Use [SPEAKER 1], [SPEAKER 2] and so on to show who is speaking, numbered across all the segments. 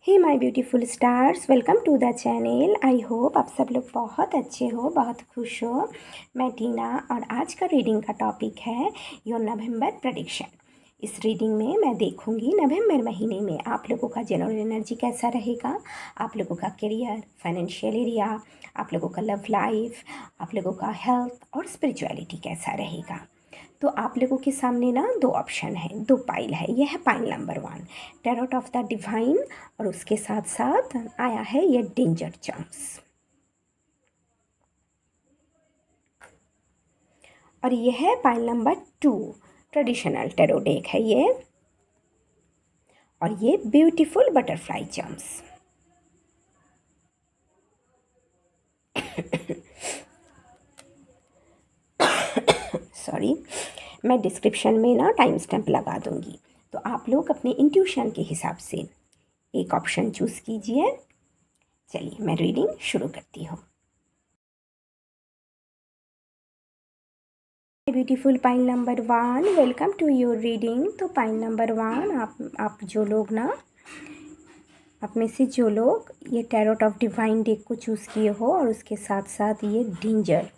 [SPEAKER 1] Hey my beautiful stars, welcome to the channel. I hope आप सब लोग बहुत अच्छे हो, बहुत खुश हो। मैं टीना और आज का रीडिंग का टॉपिक है योर नवंबर प्रेडिक्शन। इस रीडिंग में मैं देखूंगी नवंबर महीने में आप लोगों का जनरल एनर्जी कैसा रहेगा, आप लोगों का करियर, फाइनेंशियल एरिया, आप लोगों का लव लाइफ, आप लोगों का हेल्थ और स्पिरिचुअलिटी कैसा रहेगा। तो आप लोगों के सामने ना दो ऑप्शन है, दो पाइल है। यह है pile number 1, tarot of the divine, और उसके साथ साथ आया है ये डेंजर चांस। और यह है pile number 2, traditional tarot deck है ये, और ये ब्यूटीफुल बटरफ्लाई चांस। सॉरी, मैं डिस्क्रिप्शन में ना टाइम स्टैम्प लगा दूंगी, तो आप लोग अपने इंट्यूशन के हिसाब से एक ऑप्शन चूज़ कीजिए। चलिए मैं रीडिंग शुरू करती हूँ। Beautiful pile number 1, welcome to your reading. तो पाइल नंबर 1, आप जो लोग ना, आप में से जो लोग ये टैरोट ऑफ डिवाइन डेक को चूज़ किए हो और उसके साथ साथ ये डेंजर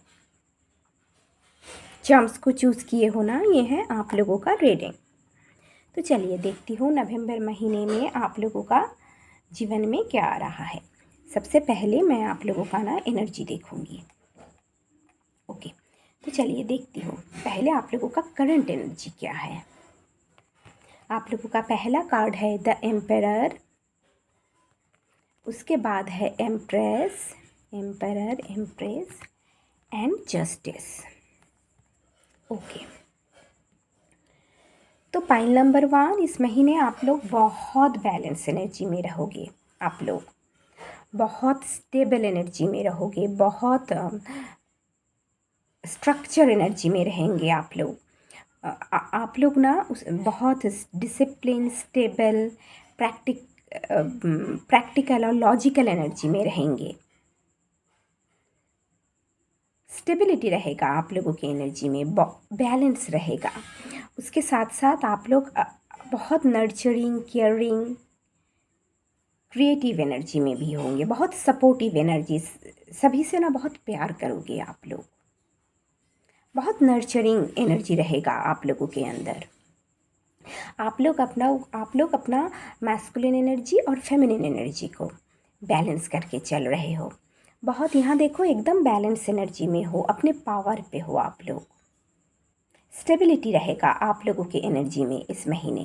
[SPEAKER 1] चार्म्स को चूज़ किए हो ना, ये है आप लोगों का रीडिंग। तो चलिए देखती हूँ नवंबर महीने में आप लोगों का जीवन में क्या आ रहा है। सबसे पहले मैं आप लोगों का ना एनर्जी देखूंगी। ओके, तो चलिए देखती हूँ पहले आप लोगों का करंट एनर्जी क्या है। आप लोगों का पहला कार्ड है द एम्परर, उसके बाद है empress, emperor, empress and justice. Okay, तो पाइल नंबर 1, इस महीने आप लोग बहुत बैलेंस एनर्जी में रहोगे। आप लोग बहुत स्टेबल एनर्जी में रहोगे, बहुत स्ट्रक्चर एनर्जी में रहेंगे आप लोग। आप लोग ना बहुत डिसिप्लिन, स्टेबल, प्रैक्टिकल और लॉजिकल एनर्जी में रहेंगे। स्टेबिलिटी रहेगा आप लोगों की एनर्जी में, बैलेंस रहेगा। उसके साथ साथ आप लोग बहुत नर्चरिंग, केयरिंग, क्रिएटिव एनर्जी में भी होंगे, बहुत सपोर्टिव एनर्जी, सभी से ना बहुत प्यार करोगे आप लोग। बहुत नर्चरिंग एनर्जी रहेगा आप लोगों के अंदर। आप लोग अपना मैस्कुलिन एनर्जी और फेमिनिन एनर्जी को बैलेंस करके चल रहे हो। बहुत यहाँ देखो एकदम बैलेंस एनर्जी में हो, अपने पावर पे हो आप लोग। स्टेबिलिटी रहेगा आप लोगों की एनर्जी में इस महीने।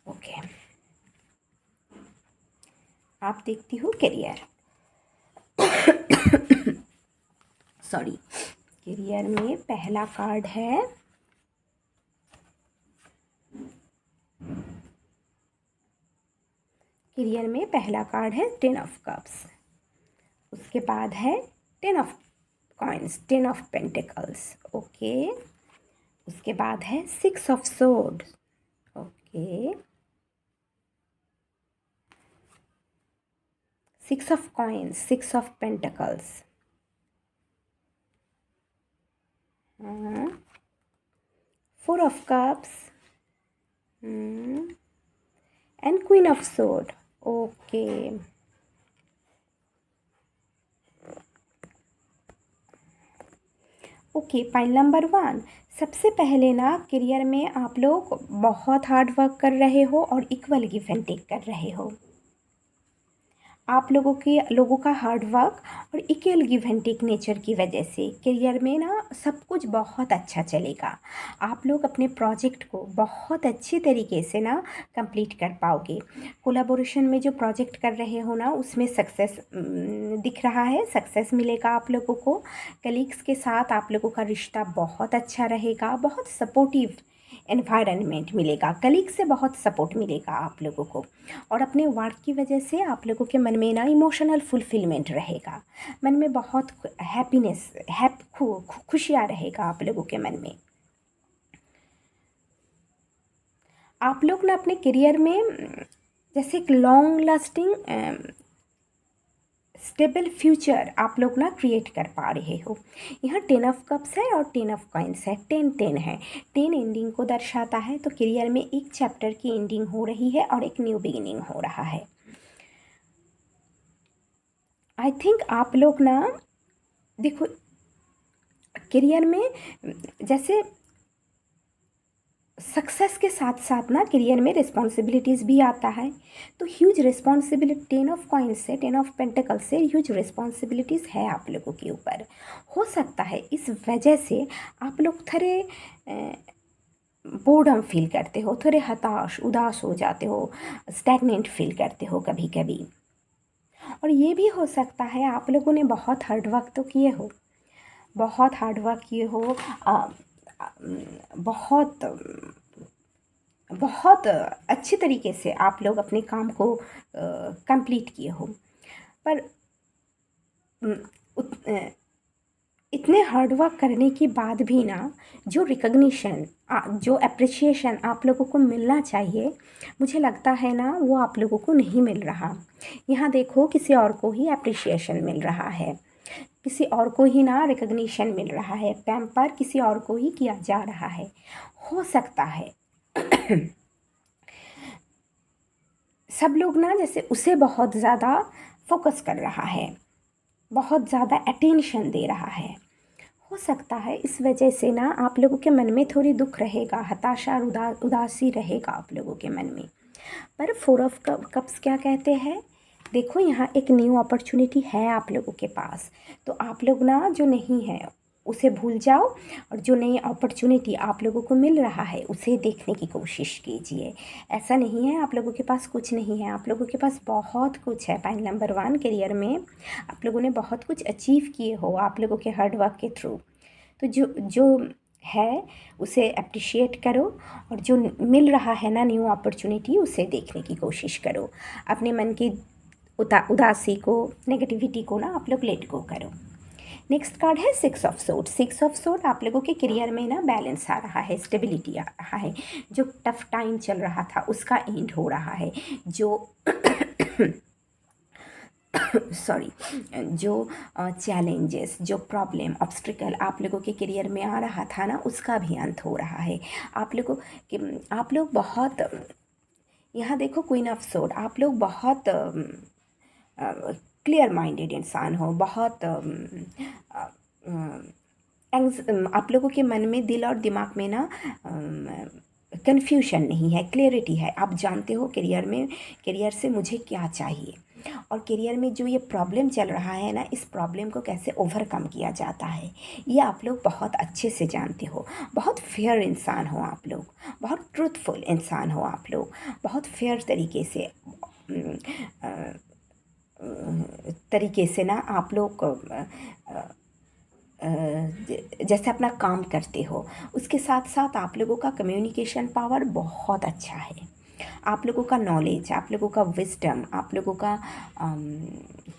[SPEAKER 1] ओके, आप देखती हो करियर। सॉरी, करियर में पहला कार्ड है टेन ऑफ कप्स, उसके बाद है 10 of coins, 10 of pentacles. Okay, उसके बाद है 6 of sword. Okay, 6 of coins, 6 of pentacles, 4 of cups and queen of sword. Okay, okay, pile number 1, सबसे पहले ना करियर में आप लोग बहुत हार्ड वर्क कर रहे हो और इक्वल गिव एंड टेक कर रहे हो। आप लोगों का हार्ड वर्क और equal give and take nature की वजह से करियर में ना सब कुछ बहुत अच्छा चलेगा। आप लोग अपने प्रोजेक्ट को बहुत अच्छी तरीके से ना कंप्लीट कर पाओगे। कोलैबोरेशन में जो प्रोजेक्ट कर रहे हो ना, उसमें सक्सेस दिख रहा है, सक्सेस मिलेगा आप लोगों को। कलीग्स के साथ आप लोगों का रिश्ता बहुत अच्छा रहेगा, बहुत सपोर्टिव एनवायरनमेंट मिलेगा, कलीग से बहुत सपोर्ट मिलेगा आप लोगों को। और अपने वर्क की वजह से आप लोगों के मन में ना इमोशनल फुलफिलमेंट रहेगा, मन में बहुत हैप्पीनेस, खुशियाँ रहेगा आप लोगों के मन में। आप लोग ना अपने करियर में जैसे एक लॉन्ग लास्टिंग स्टेबल फ्यूचर आप लोग ना क्रिएट कर पा रहे हो। यहाँ 10 ऑफ कप्स है और 10 ऑफ कॉइन्स है, 10 है। 10 एंडिंग को दर्शाता है, तो करियर में एक चैप्टर की एंडिंग हो रही है और एक न्यू बिगिनिंग हो रहा है। आई थिंक आप लोग ना देखो करियर में जैसे सक्सेस के साथ साथ ना करियर में रिस्पॉन्सिबिलिटीज़ भी आता है, तो ह्यूज रिस्पॉन्सिबिलिटी 10 ऑफ कॉइन्स से 10 ऑफ पेंटिकल से ह्यूज रिस्पॉन्सिबिलिटीज़ है आप लोगों के ऊपर। हो सकता है इस वजह से आप लोग थोड़े बोर्डम फील करते हो, थोड़े हताश उदास हो जाते हो, स्टैगनेंट फील करते हो कभी कभी। और ये भी हो सकता है आप लोगों ने बहुत हार्ड वर्क तो किए हो, बहुत हार्ड वर्क किए हो, बहुत बहुत अच्छे तरीके से आप लोग अपने काम को कंप्लीट किए हो, पर इतने हार्ड वर्क करने के बाद भी ना जो रिकग्निशन जो अप्रिसिएशन आप लोगों को मिलना चाहिए, मुझे लगता है ना वो आप लोगों को नहीं मिल रहा। यहाँ देखो किसी और को ही अप्रिसिएशन मिल रहा है, किसी और को ही ना रिकग्निशन मिल रहा है, पैम्पर किसी और को ही किया जा रहा है। हो सकता है सब लोग ना जैसे उसे बहुत ज़्यादा फोकस कर रहा है, बहुत ज़्यादा अटेंशन दे रहा है। हो सकता है इस वजह से ना आप लोगों के मन में थोड़ी दुख रहेगा, हताशा और उदासी रहेगा आप लोगों के मन में। पर 4 ऑफ कप्स क्या कहते हैं, देखो यहाँ एक न्यू अपॉर्चुनिटी है आप लोगों के पास, तो आप लोग ना जो नहीं है उसे भूल जाओ और जो नई अपॉर्चुनिटी आप लोगों को मिल रहा है उसे देखने की कोशिश कीजिए। ऐसा नहीं है आप लोगों के पास कुछ नहीं है, आप लोगों के पास बहुत कुछ है। पॉइंट नंबर 1, करियर में आप लोगों ने बहुत कुछ अचीव किए हो आप लोगों के हार्ड वर्क के थ्रू, तो जो जो है उसे अप्रिशिएट करो और जो मिल रहा है ना न्यू अपॉर्चुनिटी उसे देखने की कोशिश करो। अपने मन की उदासी को, नेगेटिविटी को ना आप लोग लेट गो करो। नेक्स्ट कार्ड है 6 ऑफ सोर्ड। 6 ऑफ सोर्ड आप लोगों के करियर में ना बैलेंस आ रहा है, स्टेबिलिटी आ रहा है। जो टफ टाइम चल रहा था उसका एंड हो रहा है, जो सॉरी जो चैलेंजेस, जो प्रॉब्लम, ऑब्स्टिकल आप लोगों के करियर में आ रहा था ना उसका भी अंत हो रहा है। आप लोग बहुत, यहाँ देखो क्वीन ऑफ सोर्ड, आप लोग बहुत क्लियर माइंडेड इंसान हो, बहुत आप लोगों के मन में, दिल और दिमाग में ना कन्फ्यूजन नहीं है, क्लियरिटी है। आप जानते हो करियर से मुझे क्या चाहिए, और करियर में जो ये प्रॉब्लम चल रहा है ना, इस प्रॉब्लम को कैसे ओवरकम किया जाता है ये आप लोग बहुत अच्छे से जानते हो। बहुत फेयर इंसान हो आप लोग, बहुत ट्रूथफुल इंसान हो आप लोग, बहुत फेयर तरीके से ना आप लोग जैसे अपना काम करते हो, उसके साथ साथ आप लोगों का कम्युनिकेशन पावर बहुत अच्छा है। आप लोगों का नॉलेज, आप लोगों का विजडम, आप लोगों का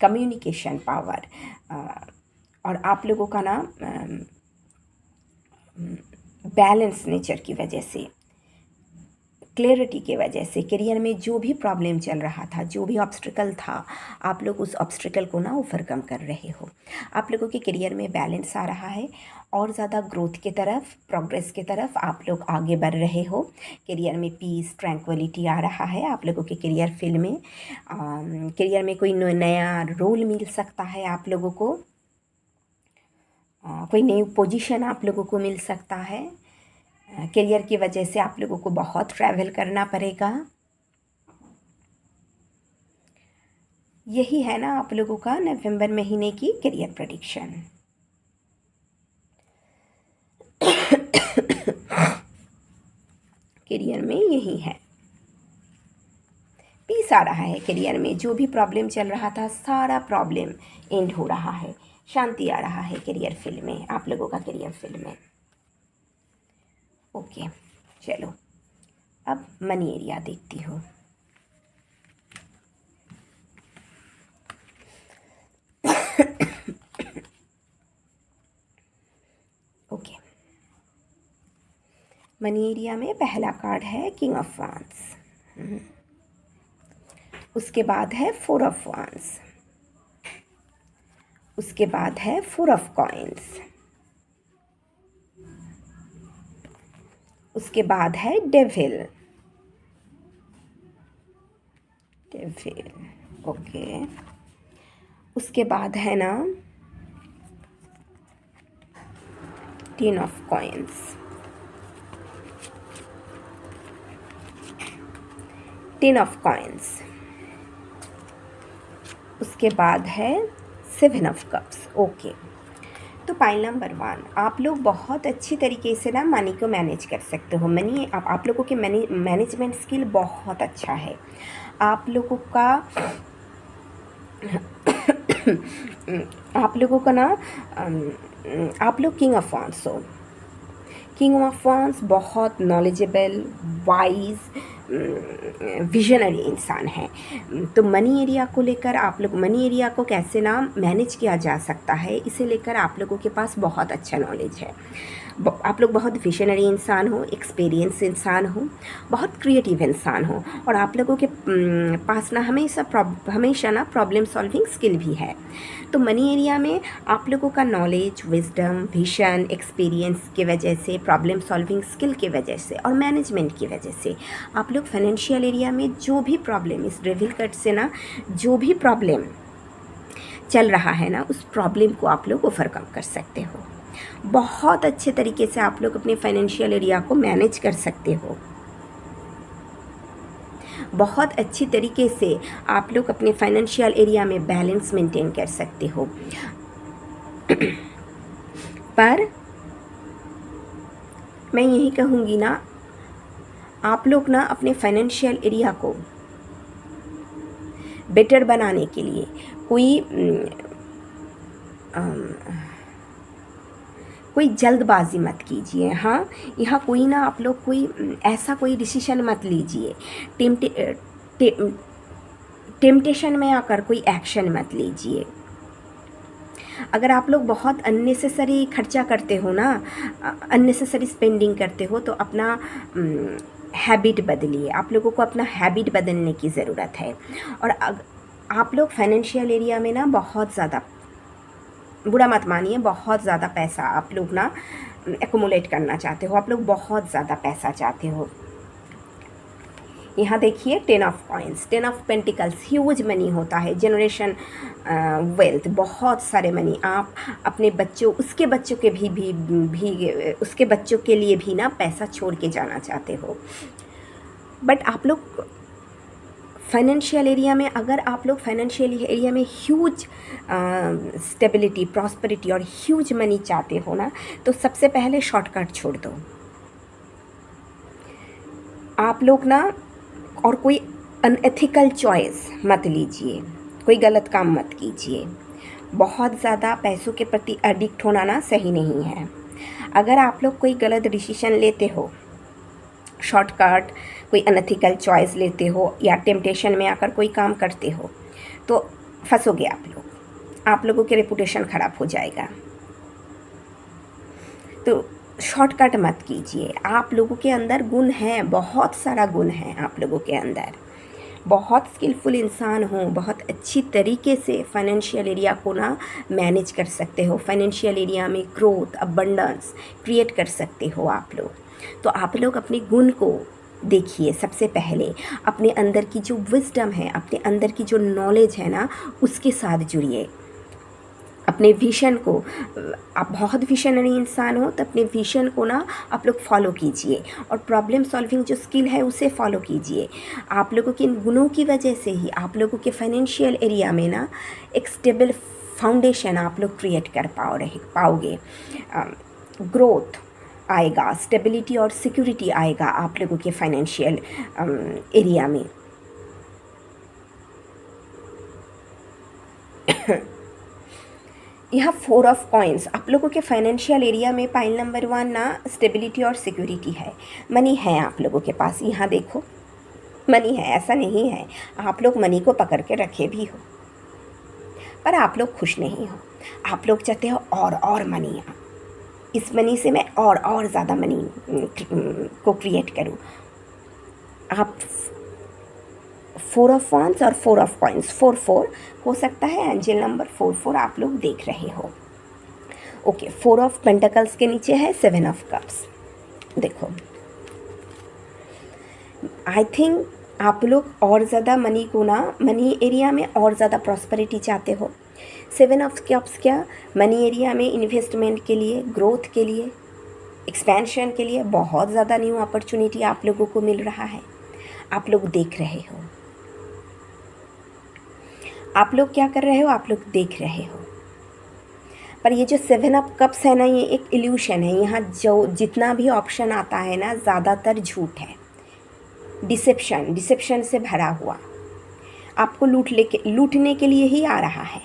[SPEAKER 1] कम्युनिकेशन पावर और आप लोगों का ना बैलेंस नेचर की वजह से, क्लैरिटी के वजह से करियर में जो भी प्रॉब्लम चल रहा था, जो भी ऑब्स्टिकल था, आप लोग उस ऑब्स्टिकल को ना ओवरकम कर रहे हो। आप लोगों के करियर में बैलेंस आ रहा है और ज़्यादा ग्रोथ की तरफ, प्रोग्रेस की तरफ आप लोग आगे बढ़ रहे हो। करियर में पीस, ट्रैंक्विलिटी आ रहा है आप लोगों के करियर फील्ड में। करियर में कोई नया रोल मिल सकता है आप लोगों को, कोई नई पोजीशन आप लोगों को मिल सकता है। करियर की वजह से आप लोगों को बहुत ट्रैवल करना पड़ेगा। यही है ना आप लोगों का नवंबर महीने की करियर प्रेडिक्शन। करियर में यही है, पीस आ रहा है। करियर में जो भी प्रॉब्लम चल रहा था सारा प्रॉब्लम एंड हो रहा है, शांति आ रहा है करियर फील्ड में, आप लोगों का करियर फील्ड में। ओके चलो अब मनी एरिया देखती हूँ। ओके, मनी एरिया में पहला कार्ड है किंग ऑफ वांड्स, उसके बाद है 4 ऑफ वांड्स, उसके बाद है 4 ऑफ कॉइन्स, उसके बाद है डेविल, डेविल, ओके। उसके बाद है ना 10 ऑफ कॉइन्स, 10 ऑफ कॉइन्स। उसके बाद है 7 ऑफ कप्स, ओके। तो पाइल नंबर 1, आप लोग बहुत अच्छी तरीके से ना मनी को मैनेज कर सकते हो। मनी आप लोगों के मैनेजमेंट स्किल बहुत अच्छा है। आप लोगों का आप लोगों का ना आप लोग किंग ऑफ वांड्स हो। किंग ऑफ वांड्स बहुत नॉलेजेबल, वाइज, विजनरी इंसान है। तो मनी एरिया को लेकर आप लोग, मनी एरिया को कैसे ना मैनेज किया जा सकता है, इसे लेकर आप लोगों के पास बहुत अच्छा नॉलेज है। आप लोग बहुत विजनरी इंसान हो, एक्सपीरियंस इंसान हो, बहुत क्रिएटिव इंसान हो, और आप लोगों के पास ना हमेशा ना प्रॉब्लम सॉल्विंग स्किल भी है। तो मनी एरिया में आप लोगों का नॉलेज, विजडम, विजन, एक्सपीरियंस की वजह से, प्रॉब्लम सॉल्विंग स्किल की वजह से और मैनेजमेंट की वजह से आप लोग फाइनेंशियल एरिया में जो भी प्रॉब्लम, इस डेविल कार्ड से ना जो भी प्रॉब्लम चल रहा है ना, उस प्रॉब्लम को आप लोग ओवरकम कर सकते हो। बहुत अच्छे तरीके से आप लोग अपने फाइनेंशियल एरिया को मैनेज कर सकते हो। बहुत अच्छी तरीके से आप लोग अपने फाइनेंशियल एरिया में बैलेंस मेंटेन कर सकते हो। पर मैं यही कहूँगी ना, आप लोग ना अपने फाइनेंशियल एरिया को बेटर बनाने के लिए कोई जल्दबाजी मत कीजिए। हाँ, यहाँ कोई ना आप लोग कोई ऐसा कोई डिसीजन मत लीजिए, टेम्पटेशन में आकर कोई एक्शन मत लीजिए। अगर आप लोग बहुत अननेसेसरी खर्चा करते हो ना, अननेसेसरी स्पेंडिंग करते हो, तो अपना हैबिट बदलिए। आप लोगों को अपना हैबिट बदलने की ज़रूरत है। और आप लोग फाइनेंशियल एरिया में ना बहुत ज़्यादा, बुरा मत मानिए, बहुत ज़्यादा पैसा आप लोग ना एक्युमुलेट करना चाहते हो, आप लोग बहुत ज़्यादा पैसा चाहते हो। यहाँ देखिए 10 of coins, 10 of pentacles, huge money होता है, जनरेशन वेल्थ, बहुत सारे मनी। आप अपने बच्चों, उसके बच्चों के भी उसके बच्चों के लिए भी ना पैसा छोड़ के जाना चाहते हो। बट आप लोग फाइनेंशियल एरिया में, अगर आप लोग फाइनेंशियल एरिया में ह्यूज स्टेबिलिटी, प्रॉस्पेरिटी और ह्यूज मनी चाहते हो ना, तो सबसे पहले शॉर्टकट छोड़ दो आप लोग ना, और कोई अनएथिकल चॉइस मत लीजिए, कोई गलत काम मत कीजिए। बहुत ज़्यादा पैसों के प्रति एडिक्ट होना ना सही नहीं है। अगर आप लोग कोई गलत डिसीजन लेते हो, शॉर्टकट, कोई अनएथिकल चॉइस लेते हो, या टेम्पटेशन में आकर कोई काम करते हो, तो फंसोगे आप लोग, आप लोगों की रेपुटेशन ख़राब हो जाएगा। तो शॉर्टकट मत कीजिए। आप लोगों के अंदर गुण है, बहुत सारा गुण है आप लोगों के अंदर, बहुत स्किलफुल इंसान हो, बहुत अच्छी तरीके से फाइनेंशियल एरिया को ना मैनेज कर सकते हो। फाइनेंशियल एरिया में ग्रोथ, अबंडेंस क्रिएट कर सकते हो आप लोग। तो आप लोग अपने गुण को देखिए। सबसे पहले अपने अंदर की जो विजडम है, अपने अंदर की जो नॉलेज है ना, उसके साथ जुड़िए। अपने विजन को, आप बहुत विजनरी इंसान हो, तो अपने विजन को ना आप लोग फॉलो कीजिए, और प्रॉब्लम सॉल्विंग जो स्किल है उसे फॉलो कीजिए। आप लोगों के इन गुणों की वजह से ही आप लोगों के फाइनेंशियल एरिया में ना एक स्टेबल फाउंडेशन आप लोग क्रिएट कर पाओगे। ग्रोथ आएगा, स्टेबिलिटी और सिक्योरिटी आएगा आप लोगों के फाइनेंशियल एरिया में। यह 4 ऑफ कॉइन्स आप लोगों के फाइनेंशियल एरिया में पाइल नंबर 1 ना स्टेबिलिटी और सिक्योरिटी है। मनी है आप लोगों के पास, यहाँ देखो मनी है, ऐसा नहीं है। आप लोग मनी को पकड़ के रखे भी हो, पर आप लोग खुश नहीं हो। आप लोग चाहते हो और मनी, इस मनी से मैं और ज़्यादा मनी को क्रिएट करूँ। आप 4 ऑफ wands और 4 ऑफ कॉइन्स, 4 हो सकता है। एंजल नंबर 4 आप लोग देख रहे हो। ओके, 4 ऑफ पेंटिकल्स के नीचे है 7 ऑफ कप्स। देखो, आई थिंक आप लोग और ज़्यादा मनी को ना, मनी एरिया में और ज़्यादा प्रॉस्पेरिटी चाहते हो। 7 ऑफ कप्स क्या, मनी एरिया में इन्वेस्टमेंट के लिए, ग्रोथ के लिए, एक्सपेंशन के लिए बहुत ज़्यादा न्यू अपॉर्चुनिटी आप लोगों को मिल रहा है। आप लोग देख रहे हो, आप लोग क्या कर रहे हो, आप लोग देख रहे हो। पर ये जो 7 ऑफ कप्स है ना, ये एक इल्यूशन है। यहाँ जो जितना भी ऑप्शन आता है ना, ज़्यादातर झूठ है, डिसेप्शन से भरा हुआ, आपको लूटने के लिए ही आ रहा है।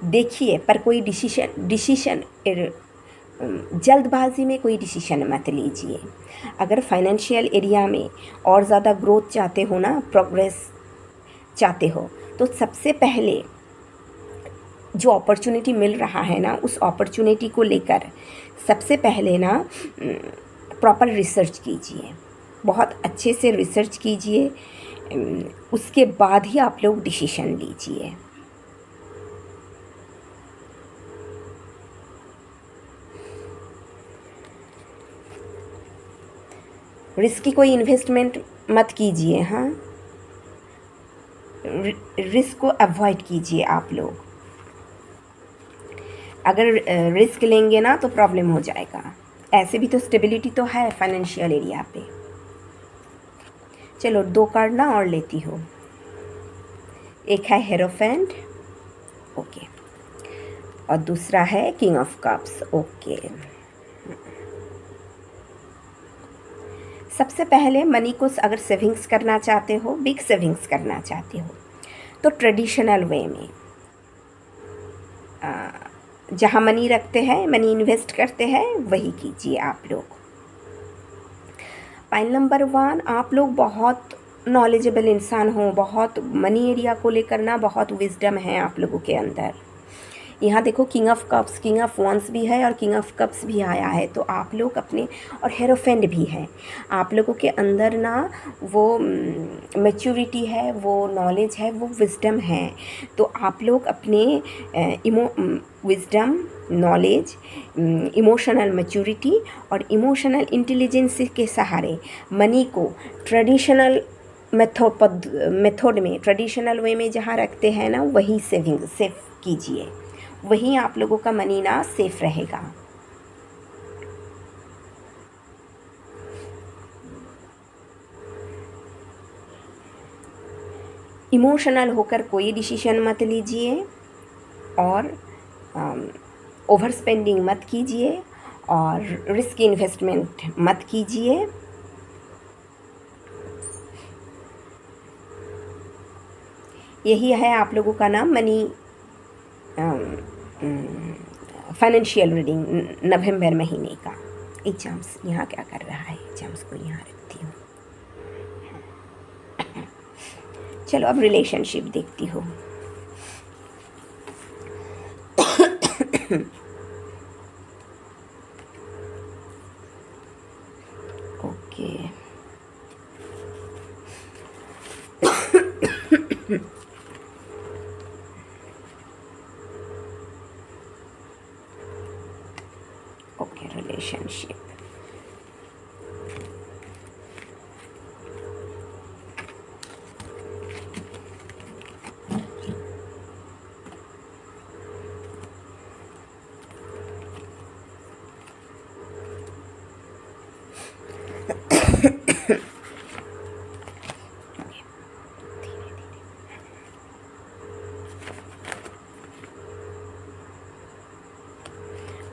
[SPEAKER 1] देखिए, पर कोई डिसीशन जल्दबाजी में कोई डिसीशन मत लीजिए। अगर फाइनेंशियल एरिया में और ज़्यादा ग्रोथ चाहते हो ना, प्रोग्रेस चाहते हो, तो सबसे पहले जो अपॉर्चुनिटी मिल रहा है ना, उस अपॉर्चुनिटी को लेकर सबसे पहले ना प्रॉपर रिसर्च कीजिए, बहुत अच्छे से रिसर्च कीजिए। उसके बाद ही आप लोग डिसीशन लीजिए। रिस्की कोई इन्वेस्टमेंट मत कीजिए। हाँ, रिस्क को अवॉइड कीजिए आप लोग। अगर रिस्क लेंगे ना तो प्रॉब्लम हो जाएगा। ऐसे भी तो स्टेबिलिटी तो है फाइनेंशियल एरिया पे। चलो 2 कार्ड ना और लेती हूँ। एक है हेरोफेंट, ओके, और दूसरा है किंग ऑफ कप्स, ओके। सबसे पहले मनी को अगर सेविंग्स करना चाहते हो, बिग सेविंग्स करना चाहते हो, तो ट्रेडिशनल वे में जहाँ मनी रखते हैं, मनी इन्वेस्ट करते हैं, वही कीजिए आप लोग। पॉइंट नंबर 1, आप लोग बहुत नॉलेजेबल इंसान हो, बहुत मनी एरिया को लेकर ना बहुत विजडम है आप लोगों के अंदर। यहाँ देखो, king of cups, king of wands भी है और किंग ऑफ कप्स भी आया है, तो आप लोग अपने, और हेरोफेंट भी है, आप लोगों के अंदर ना वो मैच्योरिटी है, वो नॉलेज है, वो विजडम है। तो आप लोग अपने विजडम, नॉलेज, इमोशनल मैच्योरिटी और इमोशनल इंटेलिजेंस के सहारे मनी को ट्रेडिशनल मेथड में, ट्रेडिशनल वे में जहाँ रखते हैं ना, वही सेव कीजिए। वहीं आप लोगों का मनी ना सेफ रहेगा। इमोशनल होकर कोई डिसीजन मत लीजिए और ओवर स्पेंडिंग मत कीजिए और रिस्क इन्वेस्टमेंट मत कीजिए। यही है आप लोगों का ना मनी फाइनेंशियल रीडिंग नवंबर महीने का। एग्जाम्स यहाँ क्या कर रहा है, एग्जाम्स को यहाँ रखती हूँ। चलो अब रिलेशनशिप देखती हूँ। Okay, okay, relationship.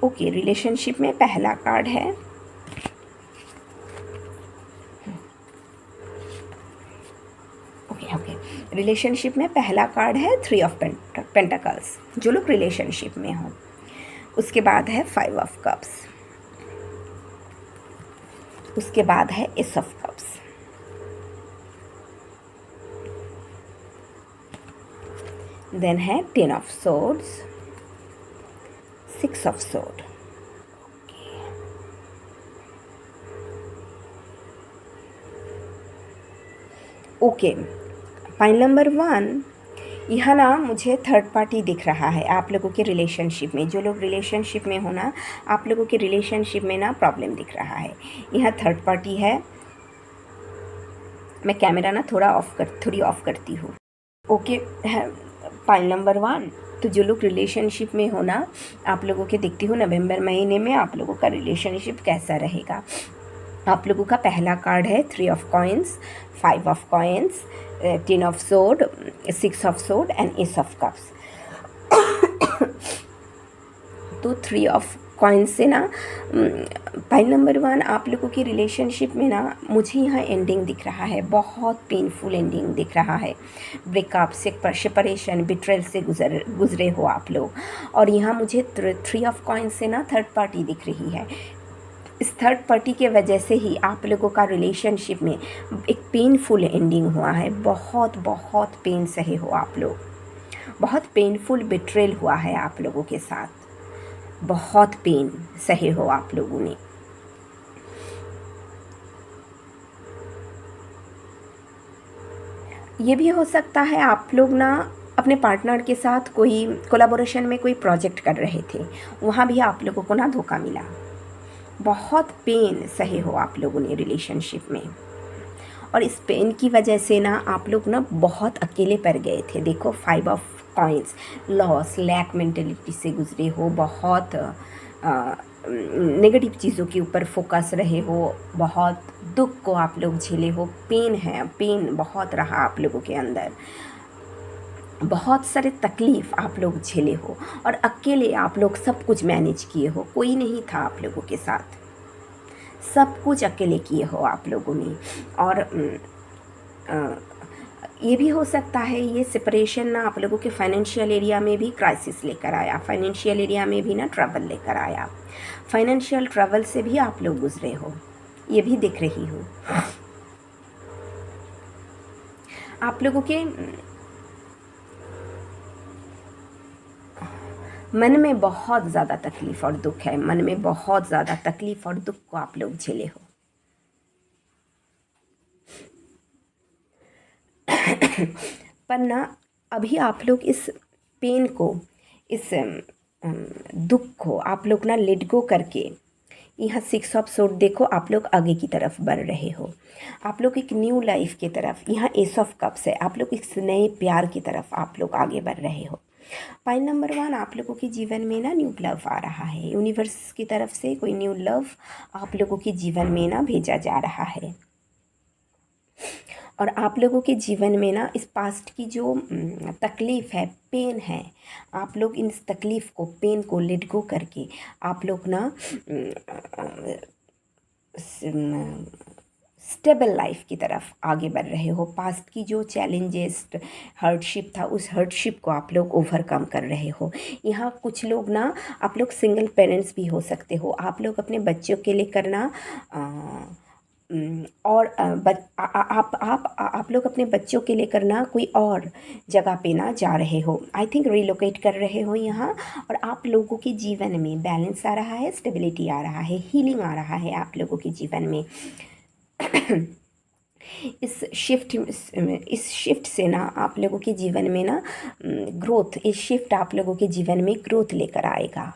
[SPEAKER 1] Okay, relationship में पहला कार्ड है रिलेशनशिप में पहला कार्ड है 3 ऑफ पेंटाकल्स, जो लोग रिलेशनशिप में हो। उसके बाद है 5 ऑफ कप्स, उसके बाद है एस ऑफ कप्स, देन है 10 of swords, 6 of sword. Okay, point number 1, यहाँ ना मुझे थर्ड पार्टी दिख रहा है आप लोगों के रिलेशनशिप में। जो लोग रिलेशनशिप में हो ना, आप लोगों के रिलेशनशिप में ना प्रॉब्लम दिख रहा है। यहाँ थर्ड पार्टी है। मैं कैमरा ना थोड़ी ऑफ करती हूँ। ओके, पॉइंट नंबर 1, तो जो लोग रिलेशनशिप में हो ना, आप लोगों के देखती हूँ नवंबर महीने में आप लोगों का रिलेशनशिप कैसा रहेगा। आप लोगों का पहला कार्ड है 3 of coins, 5 of coins, 10 of sword, 6 of sword and S of cups. तो 3 ऑफ कॉइन्स से ना पॉइंट नंबर 1, आप लोगों की रिलेशनशिप में ना मुझे यहाँ एंडिंग दिख रहा है, बहुत पेनफुल एंडिंग दिख रहा है। ब्रेकअप, सेपरेशन, बिट्रेल से गुजरे हो आप लोग। और यहाँ मुझे 3 ऑफ कॉइन्स से ना थर्ड पार्टी दिख रही है। इस थर्ड पार्टी के वजह से ही आप लोगों का रिलेशनशिप में एक पेनफुल एंडिंग हुआ है। बहुत बहुत पेन सहे हो आप लोग, बहुत पेनफुल बिट्रेल हुआ है आप लोगों के साथ, बहुत पेन सहे हो आप लोगों ने। ये भी हो सकता है आप लोग ना अपने पार्टनर के साथ कोई कोलैबोरेशन में कोई प्रोजेक्ट कर रहे थे, वहाँ भी आप लोगों को ना धोखा मिला। बहुत पेन सहे हो आप लोगों ने रिलेशनशिप में, और इस पेन की वजह से ना आप लोग ना बहुत अकेले पड़ गए थे। देखो 5 of coins, loss, lack mentality से गुजरे हो, बहुत नेगेटिव चीज़ों के ऊपर फोकस रहे हो, बहुत दुख को आप लोग झेले हो, पेन है, पेन बहुत रहा आप लोगों के अंदर, बहुत सारे तकलीफ़ आप लोग झेले हो, और अकेले आप लोग सब कुछ मैनेज किए हो, कोई नहीं था आप लोगों के साथ, सब कुछ अकेले किए हो आप लोगों ने। और ये भी हो सकता है ये सेपरेशन ना आप लोगों के फाइनेंशियल एरिया में भी क्राइसिस लेकर आया, फाइनेंशियल एरिया में भी ना ट्रबल लेकर आया, फाइनेंशियल ट्रबल से भी आप लोग गुजरे हो, ये भी दिख रही हो। आप लोगों के मन में बहुत ज़्यादा तकलीफ़ और दुख है, मन में बहुत ज़्यादा तकलीफ़ और दुख को आप लोग झेले हो। पर ना अभी आप लोग इस पेन को, इस दुख को आप लोग ना लेट गो करके, यहाँ 6 ऑफ सोर्ड देखो, आप लोग आगे की तरफ बढ़ रहे हो, आप लोग एक न्यू लाइफ की तरफ। यहाँ एस ऑफ कप्स है, आप लोग इस नए प्यार की तरफ आप लोग आगे बढ़ रहे हो। पॉइंट नंबर 1, आप लोगों के जीवन में ना न्यू लव आ रहा है, यूनिवर्स की तरफ से कोई न्यू लव आप लोगों के जीवन में ना भेजा जा रहा है। और आप लोगों के जीवन में ना इस पास्ट की जो तकलीफ़ है, पेन है, आप लोग इन तकलीफ़ को, पेन को लेट गो करके आप लोग ना स्टेबल लाइफ की तरफ आगे बढ़ रहे हो। पास्ट की जो चैलेंजेस, हर्डशिप था, उस हर्डशिप को आप लोग ओवरकम कर रहे हो। यहाँ कुछ लोग ना, आप लोग सिंगल पेरेंट्स भी हो सकते हो, आप लोग अपने बच्चों के लिए करना और आप लोग अपने बच्चों के लिए करना कोई और जगह पे ना जा रहे हो, आई थिंक रिलोकेट कर रहे हो यहाँ। और आप लोगों के जीवन में बैलेंस आ रहा है, स्टेबिलिटी आ रहा है, हीलिंग आ रहा है आप लोगों के जीवन में। इस शिफ्ट से ना आप लोगों के जीवन में ना ग्रोथ, इस शिफ्ट आप लोगों के जीवन में ग्रोथ लेकर आएगा।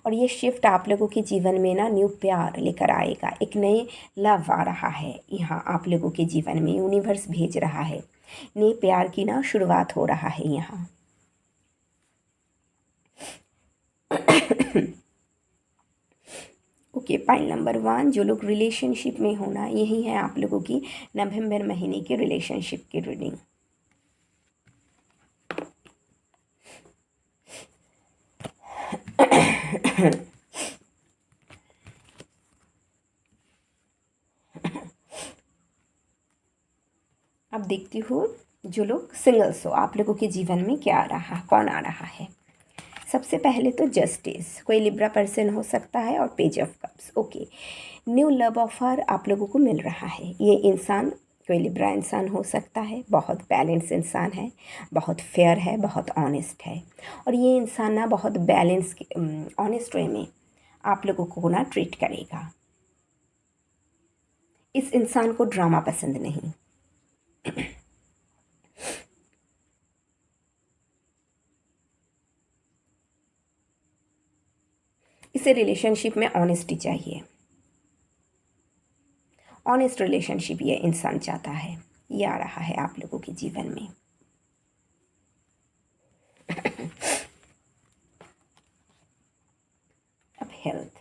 [SPEAKER 1] और ये शिफ्ट आप लोगों के जीवन में ना न्यू प्यार लेकर आएगा, एक नए लव आ रहा है यहाँ आप लोगों के जीवन में, यूनिवर्स भेज रहा है, नए प्यार की ना शुरुआत हो रहा है यहाँ। ओके, पॉइंट नंबर 1, जो लोग रिलेशनशिप में होना, यही है आप लोगों की नवंबर महीने की रिलेशनशिप की रीडिंग। अब देखती हूँ जो लोग सिंगल्स हो, आप लोगों के जीवन में क्या आ रहा, कौन आ रहा है। सबसे पहले तो जस्टिस, कोई लिब्रा पर्सन हो सकता है, और page of cups. Okay, new love offer आप लोगों को मिल रहा है। ये इंसान कोई लिब्रा इंसान हो सकता है, बहुत बैलेंस इंसान है, बहुत फेयर है, बहुत ऑनेस्ट है। और ये इंसान ना बहुत बैलेंस ऑनेस्ट वे में आप लोगों को ना ट्रीट करेगा। इस इंसान को ड्रामा पसंद नहीं, इसे रिलेशनशिप में ऑनेस्टी चाहिए, ऑनेस्ट रिलेशनशिप ये इंसान चाहता है, ये आ रहा है आप लोगों के जीवन में। अब हेल्थ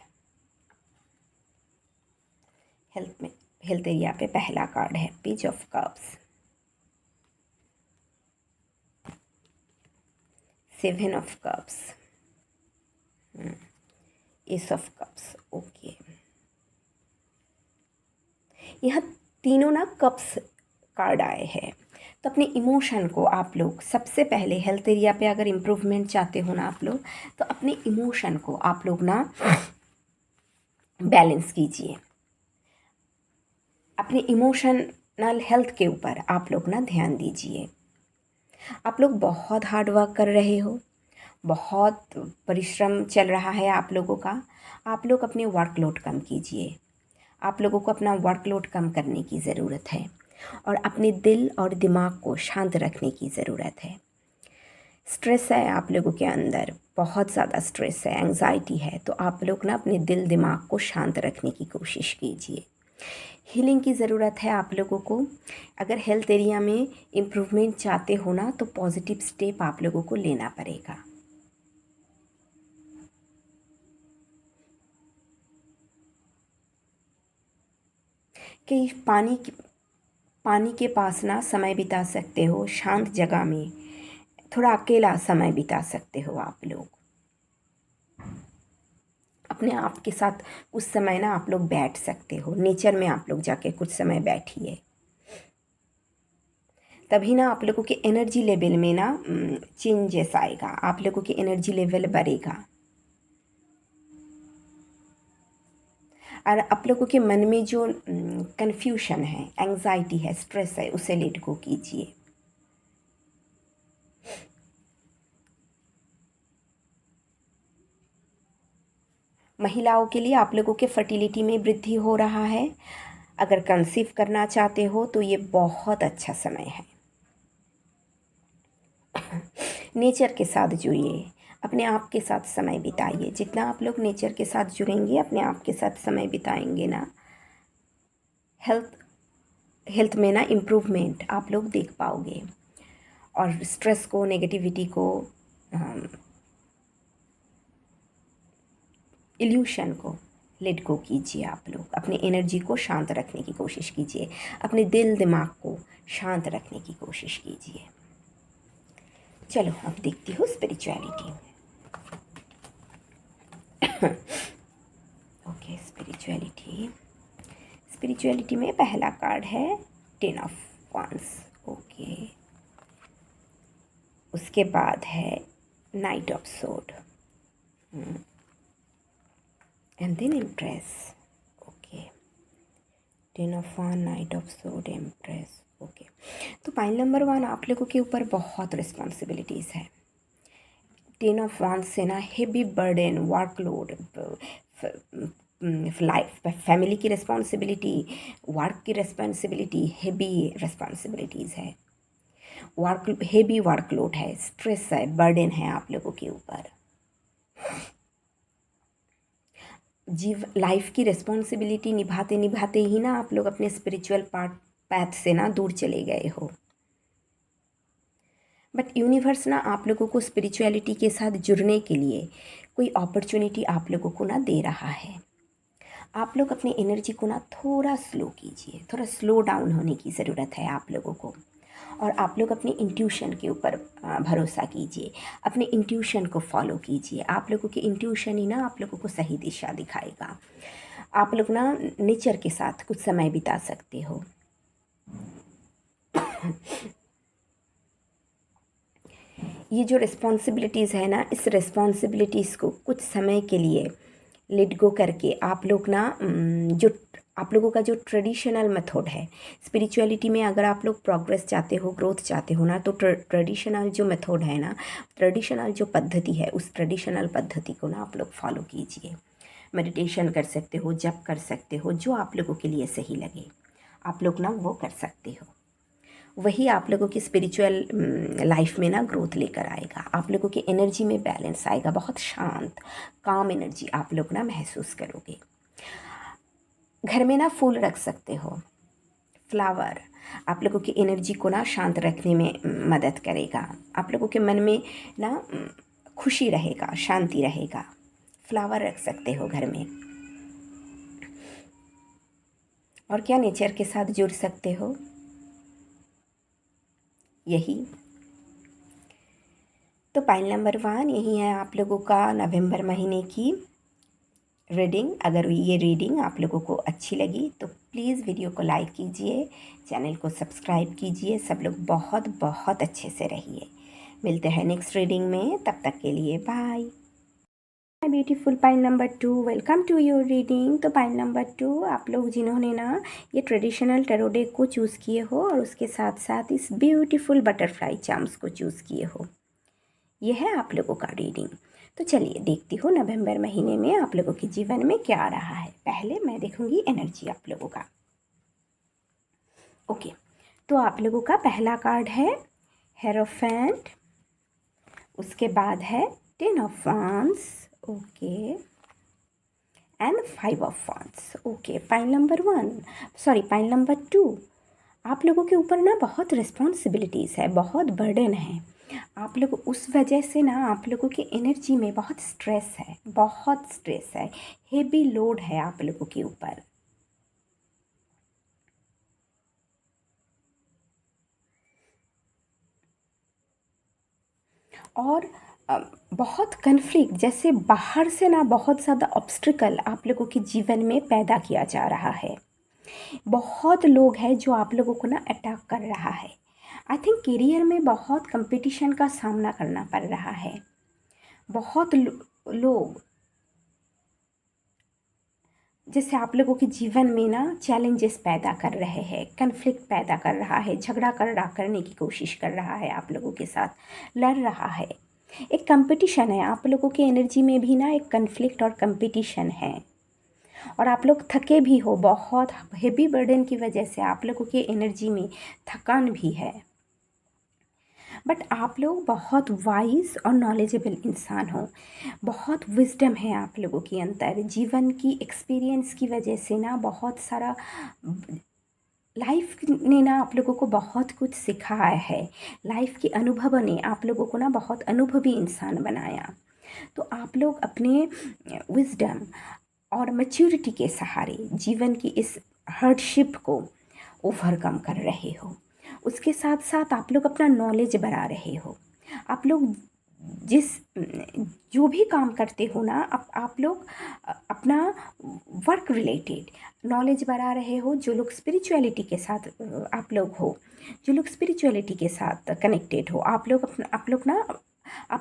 [SPEAKER 1] में, हेल्थ एरिया पे पहला कार्ड है page of cups, 7 of cups, S of cups. Okay, यहाँ तीनों ना कप्स कार्ड आए हैं। तो अपने इमोशन को आप लोग सबसे पहले हेल्थ एरिया पे अगर इम्प्रूवमेंट चाहते हो ना आप लोग, तो अपने इमोशन को आप लोग ना बैलेंस कीजिए। अपने इमोशनल हेल्थ के ऊपर आप लोग ना ध्यान दीजिए। आप लोग बहुत हार्ड वर्क कर रहे हो, बहुत परिश्रम चल रहा है आप लोगों का। आप लोग अपने वर्कलोड कम कीजिए। आप लोगों को अपना वर्कलोड कम करने की ज़रूरत है और अपने दिल और दिमाग को शांत रखने की ज़रूरत है। स्ट्रेस है आप लोगों के अंदर, बहुत ज़्यादा स्ट्रेस है, एंजाइटी है, तो आप लोग ना अपने दिल दिमाग को शांत रखने की कोशिश कीजिए। हीलिंग की ज़रूरत है आप लोगों को। अगर हेल्थ एरिया में इम्प्रूवमेंट चाहते हो ना, तो पॉजिटिव स्टेप आप लोगों को लेना पड़ेगा। कि पानी के पास ना समय बिता सकते हो, शांत जगह में थोड़ा अकेला समय बिता सकते हो आप लोग। अपने आप के साथ कुछ समय ना आप लोग बैठ सकते हो, नेचर में आप लोग जाके कुछ समय बैठिए। तभी ना आप लोगों के एनर्जी लेवल में ना चेंजेस आएगा, आप लोगों की एनर्जी लेवल बढ़ेगा। और आप लोगों के मन में जो कन्फ्यूशन है, एंजाइटी है, स्ट्रेस है, उसे लेट गो कीजिए। महिलाओं के लिए आप लोगों के फर्टिलिटी में वृद्धि हो रहा है। अगर कंसीव करना चाहते हो तो ये बहुत अच्छा समय है। नेचर के साथ जुड़िए, अपने आप के साथ समय बिताइए। जितना आप लोग नेचर के साथ जुड़ेंगे, अपने आप के साथ समय बिताएंगे ना, हेल्थ में ना इम्प्रूवमेंट आप लोग देख पाओगे। और स्ट्रेस को, नेगेटिविटी को, इल्यूशन को लेट गो कीजिए। आप लोग अपनी एनर्जी को शांत रखने की कोशिश कीजिए, अपने दिल दिमाग को शांत रखने की कोशिश कीजिए। चलो अब देखती हूँ स्पिरिचुअलिटी। ओके, स्पिरिचुअलिटी में पहला कार्ड है 10 ऑफ वांड्स। ओके, उसके बाद है knight of sword and then empress. Okay, 10 of wand, knight of sword, empress. Okay, तो पाइल नंबर 1 आप लोगों के ऊपर बहुत रिस्पॉन्सिबिलिटीज़ है। 10 ऑफ वांड से ना heavy burden, workload, life, family की रिस्पॉन्सिबिलिटी, वर्क की रिस्पॉन्सिबिलिटी, हेवी रिस्पॉन्सिबिलिटीज़ है। हेवी वर्कलोड है, स्ट्रेस है, बर्डन है आप लोगों के ऊपर। लाइफ की रिस्पॉन्सिबिलिटी निभाते निभाते ही ना आप लोग अपने स्पिरिचुअल पैथ से ना दूर चले गए हो। बट यूनिवर्स ना आप लोगों को स्पिरिचुअलिटी के साथ जुड़ने के लिए कोई अपॉर्चुनिटी आप लोगों को ना दे रहा है। आप लोग अपनी एनर्जी को ना थोड़ा स्लो कीजिए, थोड़ा स्लो डाउन होने की ज़रूरत है आप लोगों को। और आप लोग अपनी इंट्यूशन के ऊपर भरोसा कीजिए, अपने इंट्यूशन को फॉलो कीजिए। आप लोगों की इंट्यूशन ही ना आप लोगों को सही दिशा दिखाएगा। आप लोग ना नेचर के साथ कुछ समय बिता सकते हो। ये जो रिस्पॉन्सिबिलिटीज़ है ना, इस रिस्पॉन्सिबिलिटीज़ को कुछ समय के लिए लेट गो करके आप लोग ना जो आप लोगों का जो ट्रेडिशनल मेथड है स्पिरिचुअलिटी में, अगर आप लोग प्रोग्रेस चाहते हो, ग्रोथ चाहते हो ना, तो ट्रेडिशनल जो मेथड है ना, ट्रेडिशनल जो पद्धति है, उस ट्रेडिशनल पद्धति को ना आप लोग फॉलो कीजिए। मेडिटेशन कर सकते हो, जप कर सकते हो, जो आप लोगों के लिए सही लगे आप लोग ना वो कर सकते हो। वही आप लोगों की स्पिरिचुअल लाइफ में ना ग्रोथ लेकर आएगा। आप लोगों की एनर्जी में बैलेंस आएगा, बहुत शांत काम एनर्जी आप लोग ना महसूस करोगे। घर में ना फूल रख सकते हो, फ्लावर आप लोगों की एनर्जी को ना शांत रखने में मदद करेगा। आप लोगों के मन में ना खुशी रहेगा, शांति रहेगा। फ्लावर रख सकते हो घर में। और क्या नेचर के साथ जुड़ सकते हो, यही। तो पाइल नंबर 1 यही है आप लोगों का नवंबर महीने की रीडिंग। अगर ये रीडिंग आप लोगों को अच्छी लगी तो प्लीज़ वीडियो को लाइक कीजिए, चैनल को सब्सक्राइब कीजिए। सब लोग बहुत बहुत अच्छे से रहिए। मिलते हैं नेक्स्ट रीडिंग में, तब तक के लिए bye. My beautiful pile number 2, welcome to your reading. तो पाइल नंबर 2 आप लोग जिन्होंने ना ये ट्रेडिशनल टैरो डेक को चूज़ किए हो और उसके साथ साथ इस ब्यूटीफुल बटरफ्लाई चार्म्स को चूज़ किए हो, ये है आप लोगों का रीडिंग। तो चलिए देखती हूँ नवंबर महीने में आप लोगों के जीवन में क्या आ रहा है। पहले मैं देखूंगी एनर्जी आप लोगों का। ओके, तो आप लोगों का पहला कार्ड है हेरोफेंट, उसके बाद है 10 of wands, okay, and 5 of wands. Okay, pile number 1, sorry pile number 2, आप लोगों के ऊपर ना बहुत रिस्पॉन्सिबिलिटीज़ है, बहुत बर्डन है। आप लोग उस वजह से ना आप लोगों की एनर्जी में बहुत स्ट्रेस है, बहुत स्ट्रेस है, हेवी लोड है आप लोगों के ऊपर। और बहुत कन्फ्लिक्ट, जैसे बाहर से ना बहुत ज़्यादा ऑब्स्टिकल आप लोगों के जीवन में पैदा किया जा रहा है। बहुत लोग हैं जो आप लोगों को ना अटैक कर रहा है। आई थिंक करियर में बहुत कंपटीशन का सामना करना पड़ रहा है। बहुत लोग जैसे आप लोगों के जीवन में ना चैलेंजेस पैदा कर रहे हैं, कन्फ्लिक्ट पैदा कर रहा है, झगड़ा करने की कोशिश कर रहा है, आप लोगों के साथ लड़ रहा है। एक कंपटीशन है आप लोगों की एनर्जी में भी ना, एक कन्फ्लिक्ट और कंपटीशन है। और आप लोग थके भी हो, बहुत हेवी बर्डन की वजह से आप लोगों की एनर्जी में थकान भी है। बट आप लोग बहुत वाइज और नॉलेजेबल इंसान हो, बहुत विजडम है आप लोगों के अंदर। जीवन की एक्सपीरियंस की वजह से ना बहुत सारा लाइफ ने ना आप लोगों को बहुत कुछ सिखाया है। लाइफ के अनुभव ने आप लोगों को ना बहुत अनुभवी इंसान बनाया। तो आप लोग अपने विजडम और मैच्योरिटी के सहारे जीवन की इस हार्डशिप को ओवरकम कर रहे हो। उसके साथ साथ आप लोग अपना नॉलेज बढ़ा रहे हो। आप लोग जिस जो भी काम करते हो ना, आप लोग अपना वर्क रिलेटेड नॉलेज बढ़ा रहे हो। जो लोग स्पिरिचुअलिटी के साथ आप लोग हो, जो लोग स्पिरिचुअलिटी के साथ कनेक्टेड हो, आप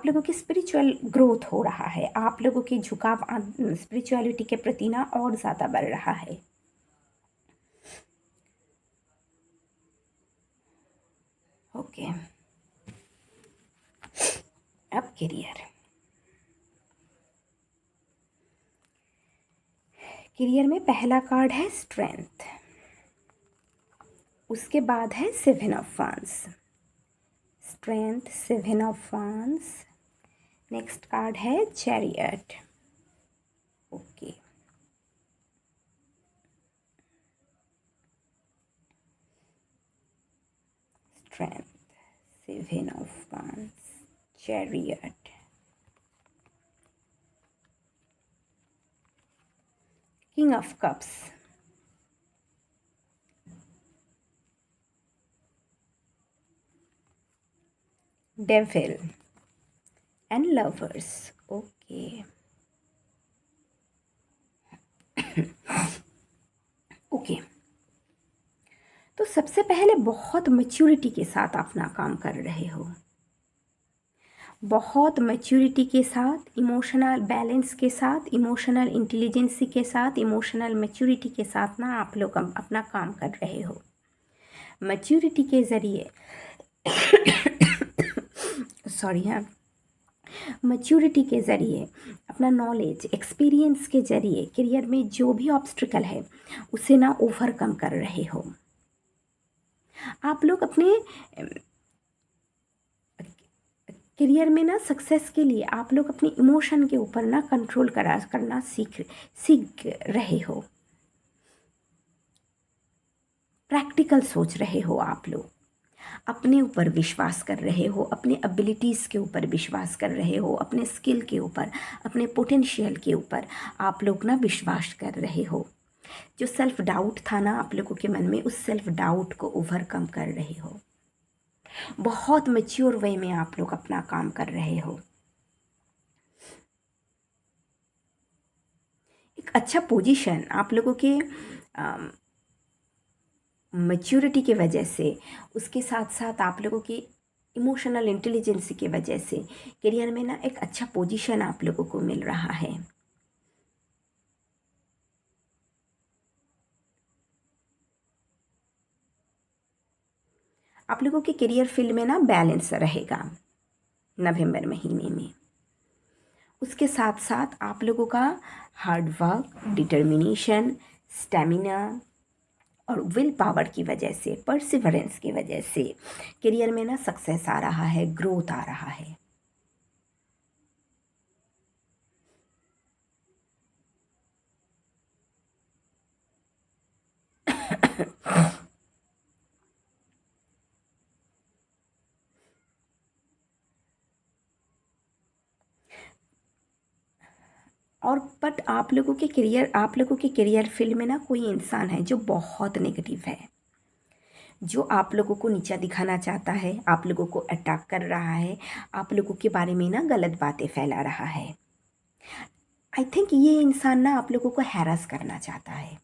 [SPEAKER 1] लोगों की स्पिरिचुअल ग्रोथ हो रहा है। आप लोगों की झुकाव स्पिरिचुअलिटी के प्रति ना और ज़्यादा बढ़ रहा है। ओके, अब करियर में पहला कार्ड है स्ट्रेंथ, उसके बाद है 7 of wands, strength 7 of wands. Next card है chariot, okay, strength 7 of wands, chariot, king of cups, devil and lovers, okay. Okay, तो सबसे पहले बहुत मैच्योरिटी के साथ अपना काम कर रहे हो, बहुत मैच्योरिटी के साथ, इमोशनल बैलेंस के साथ, इमोशनल इंटेलिजेंसी के साथ, इमोशनल मैच्योरिटी के साथ ना आप लोग अपना काम कर रहे हो। मैच्योरिटी के ज़रिए सॉरी हाँ, मैच्योरिटी के ज़रिए, अपना नॉलेज एक्सपीरियंस के ज़रिए करियर में जो भी ऑब्स्टिकल है उसे ना ओवरकम कर रहे हो। आप लोग अपने करियर में ना सक्सेस के लिए आप लोग अपने इमोशन के ऊपर ना कंट्रोल करना सीख रहे हो। प्रैक्टिकल सोच रहे हो आप लोग, अपने ऊपर विश्वास कर रहे हो, अपने एबिलिटीज़ के ऊपर विश्वास कर रहे हो, अपने स्किल के ऊपर, अपने पोटेंशियल के ऊपर आप लोग ना विश्वास कर रहे हो। जो सेल्फ डाउट था ना आप लोगों के मन में, उस सेल्फ डाउट को ओवरकम कर रहे हो। बहुत मैच्योर वे में आप लोग अपना काम कर रहे हो। एक अच्छा पोजीशन आप लोगों के मैच्योरिटी के वजह से, उसके साथ साथ आप लोगों की इमोशनल इंटेलिजेंसी के वजह से करियर में ना एक अच्छा पोजीशन आप लोगों को मिल रहा है। आप लोगों के करियर फील्ड में ना बैलेंस रहेगा नवंबर महीने में। उसके साथ साथ आप लोगों का हार्ड वर्क, डिटर्मिनेशन, स्टेमिना और विल पावर की वजह से, परसिवरेंस की वजह से करियर में ना सक्सेस आ रहा है, ग्रोथ आ रहा है। और बट आप लोगों के करियर फील्ड में ना कोई इंसान है जो बहुत नेगेटिव है, जो आप लोगों को नीचा दिखाना चाहता है, आप लोगों को अटैक कर रहा है, आप लोगों के बारे में ना गलत बातें फैला रहा है। आई थिंक ये इंसान ना आप लोगों को हैरास करना चाहता है,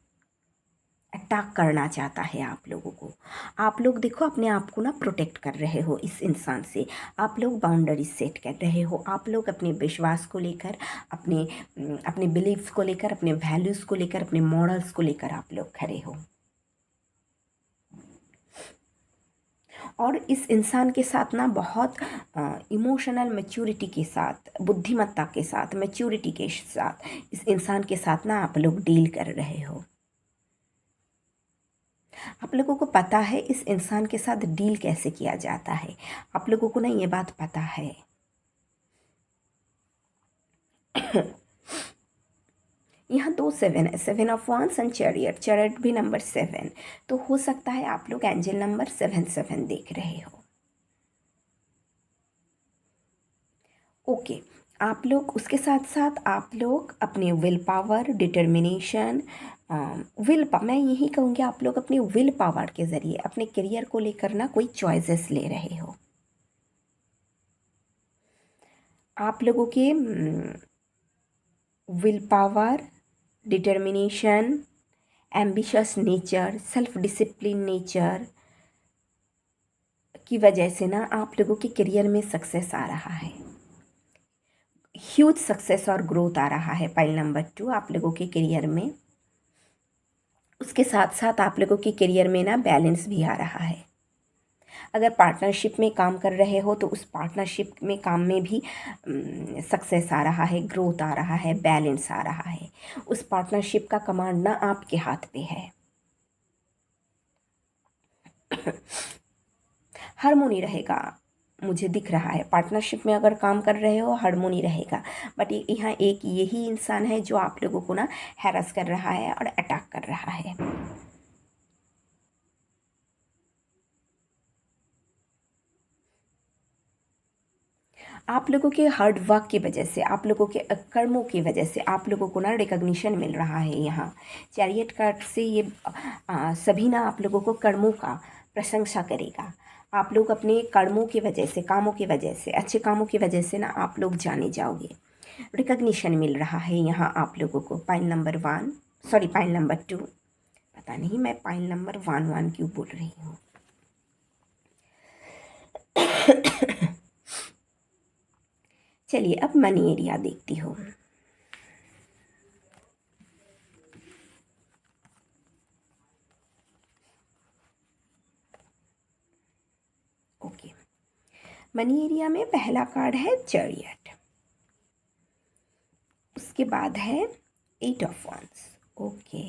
[SPEAKER 1] अटैक करना चाहता है आप लोगों को। आप लोग देखो अपने आप को ना प्रोटेक्ट कर रहे हो इस इंसान से, आप लोग बाउंड्री सेट कर रहे हो, आप लोग अपने विश्वास को लेकर, अपने बिलीव्स को लेकर, अपने वैल्यूज़ को लेकर, अपने मॉरल्स को लेकर आप लोग खड़े हो। और इस इंसान के साथ ना बहुत इमोशनल मैच्योरिटी के साथ, बुद्धिमत्ता के साथ, मैच्योरिटी के साथ इस इंसान के साथ ना आप लोग डील कर रहे हो। आप लोगों को पता है इस इंसान के साथ डील कैसे किया जाता है, आप लोगों को ना ये बात पता है। यहाँ दो सेवन है, 7 of wands and chariot, chariot भी नंबर 7, तो हो सकता है आप लोग एंजल नंबर 7 देख रहे हो। ओके, आप लोग उसके साथ साथ आप लोग अपने विल पावर, डिटर्मिनेशन, मैं यही कहूँगी आप लोग अपने विल पावर के ज़रिए अपने करियर को लेकर ना कोई चॉइसेस ले रहे हो। आप लोगों के will power, determination, ambitious nature, self discipline nature की वजह से ना आप लोगों के करियर में सक्सेस आ रहा है, ह्यूज सक्सेस और ग्रोथ आ रहा है। पाइल नंबर 2 आप लोगों के करियर में। उसके साथ साथ आप लोगों के करियर में ना बैलेंस भी आ रहा है। अगर पार्टनरशिप में काम कर रहे हो तो उस पार्टनरशिप में काम में भी सक्सेस आ रहा है, ग्रोथ आ रहा है, बैलेंस आ रहा है। उस पार्टनरशिप का कमांड ना आपके हाथ पे है। हार्मोनी रहेगा, मुझे दिख रहा है पार्टनरशिप में अगर काम कर रहे हो हार्मोनी रहेगा। बट यहाँ एक यही इंसान है जो आप लोगों को ना हैरास कर रहा है और अटैक कर रहा है। आप लोगों के हार्ड वर्क की वजह से, आप लोगों के कर्मों की वजह से आप लोगों को ना रिकॉग्निशन मिल रहा है। यहाँ चैरियट कार्ड से ये सभी ना आप लोगों को कर्मों का प्रशंसा करेगा। आप लोग अपने कर्मों की वजह से, कामों की वजह से, अच्छे कामों की वजह से ना आप लोग जाने जाओगे। रिकॉग्निशन मिल रहा है यहाँ आप लोगों को। Pile number 1, sorry pile number 2, पता नहीं मैं पाइल नंबर 1 क्यों बोल रही हूँ। चलिए अब मनी एरिया देखती हूँ। ओके, मनी एरिया में पहला कार्ड है चैरियट, उसके बाद है 8 ऑफ वांड्स, ओके,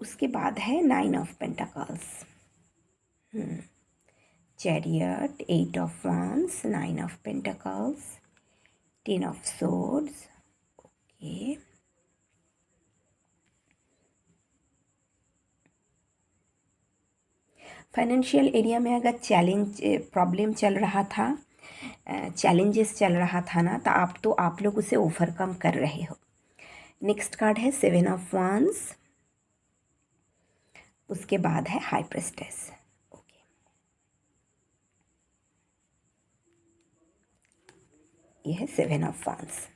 [SPEAKER 1] उसके बाद है 9 of pentacles, Chariot, 8 of Wands, 9 of Pentacles, 10 of Swords. Okay, financial area में अगर प्रॉब्लम चल रहा था, चैलेंजेस चल रहा था ना, तो आप लोग उसे ओवरकम कर रहे हो। नेक्स्ट कार्ड है 7 ऑफ वांड्स, उसके बाद है हाई प्रेस्टेस। ओके, ये है 7 ऑफ वांड्स।